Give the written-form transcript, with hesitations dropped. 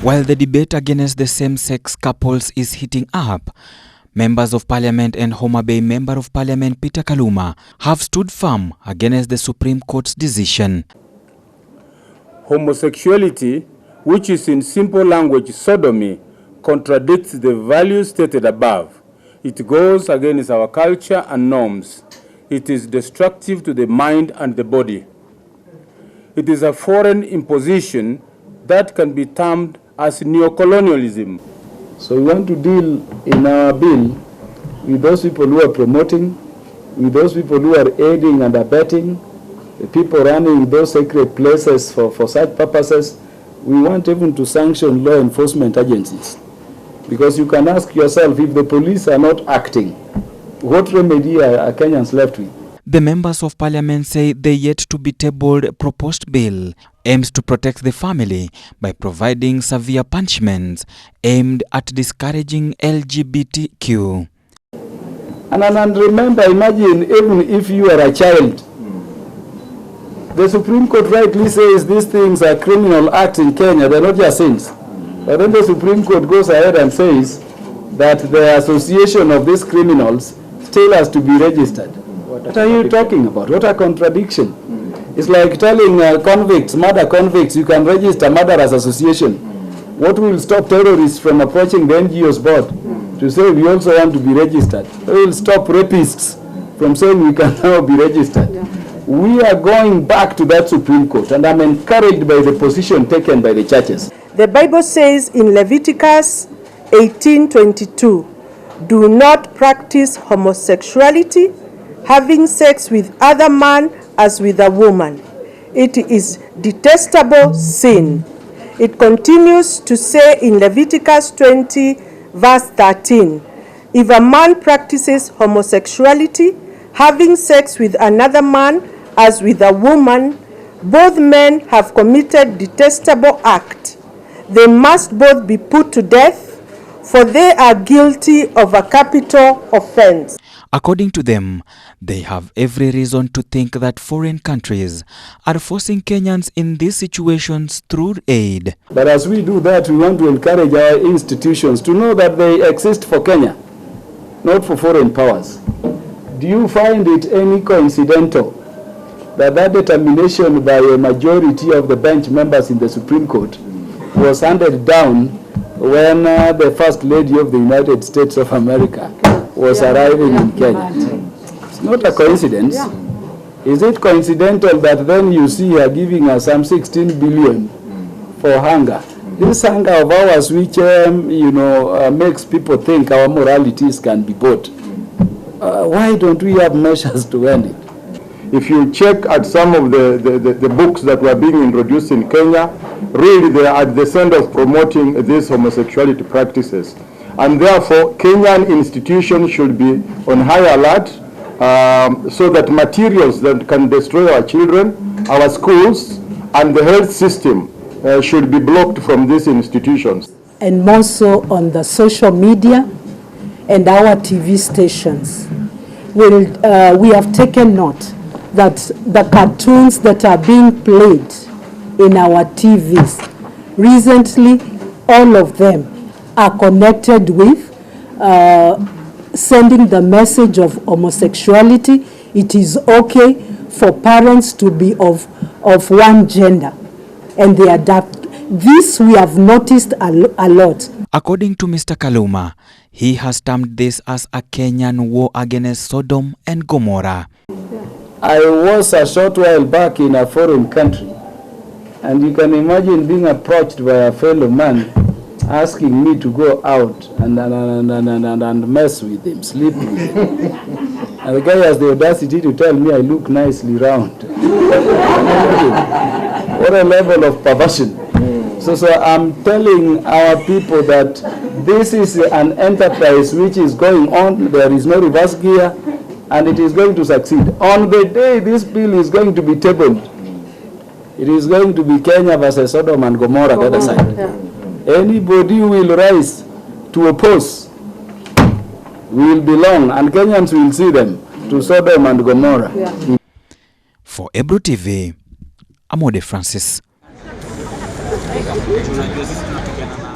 While the debate against the same-sex couples is heating up, members of Parliament and Homa Bay Member of Parliament Peter Kaluma have stood firm against the Supreme Court's decision. Homosexuality, which is in simple language sodomy, contradicts the values stated above. It goes against our culture and norms. It is destructive to the mind and the body. It is a foreign imposition that can be termed as neocolonialism. So we want to deal in our bill with those people who are promoting, with those people who are aiding and abetting, the people running those sacred places for such purposes. We want even to sanction law enforcement agencies. Because you can ask yourself, if the police are not acting, what remedy are Kenyans left with? The members of Parliament say the yet-to-be-tabled proposed bill aims to protect the family by providing severe punishments aimed at discouraging LGBTQ. And remember, imagine even if you are a child, the Supreme Court rightly says these things are criminal acts in Kenya, they're not just sins. But then the Supreme Court goes ahead and says that the association of these criminals still has to be registered. What are you talking about? What a contradiction. It's like telling convicts, murder convicts, you can register murderers association. What will stop terrorists from approaching the NGO's board to say we also want to be registered? It will stop rapists from saying we can now be registered. We are going back to that Supreme Court, and I'm encouraged by the position taken by the churches. The Bible says in Leviticus 18:22, do not practice homosexuality, having sex with other man as with a woman. It is detestable sin. It continues to say in Leviticus 20, verse 13, if a man practices homosexuality, having sex with another man as with a woman, both men have committed detestable act. They must both be put to death, for they are guilty of a capital offense. According to them, they have every reason to think that foreign countries are forcing Kenyans in these situations through aid. But as we do that, we want to encourage our institutions to know that they exist for Kenya, not for foreign powers. Do you find it any coincidental that that determination by a majority of the bench members in the Supreme Court was handed down when the First Lady of the United States of America was arriving in Kenya? It's not a coincidence. Is it coincidental that then you see her giving us some 16 billion for hunger? This hunger of ours, which makes people think our moralities can be bought. Why don't we have measures to end it? If you check at some of the books that were being introduced in Kenya, really they are at the center of promoting these homosexuality practices. And therefore, Kenyan institutions should be on high alert so that materials that can destroy our children, our schools, and the health system should be blocked from these institutions. And more so on the social media and our TV stations. We have taken note that the cartoons that are being played in our TVs, recently all of them are connected with sending the message of homosexuality. It is okay for parents to be of one gender, and they adapt. This we have noticed a lot. According to Mr. Kaluma, he has termed this as a Kenyan war against Sodom and Gomorrah. I was a short while back in a foreign country, and you can imagine being approached by a fellow man asking me to go out and mess with him, sleep with him. And the guy has the audacity to tell me I look nicely round. What a level of perversion. So I'm telling our people that this is an enterprise which is going on. There is no reverse gear, and it is going to succeed. On the day this bill is going to be tabled, it is going to be Kenya versus Sodom and Gomorrah, the other side. Anybody who will rise to oppose will belong, and Kenyans will see them to Sodom and Gomorrah. For Ebro TV, Amode Francis. tunajua sisi tunapigana na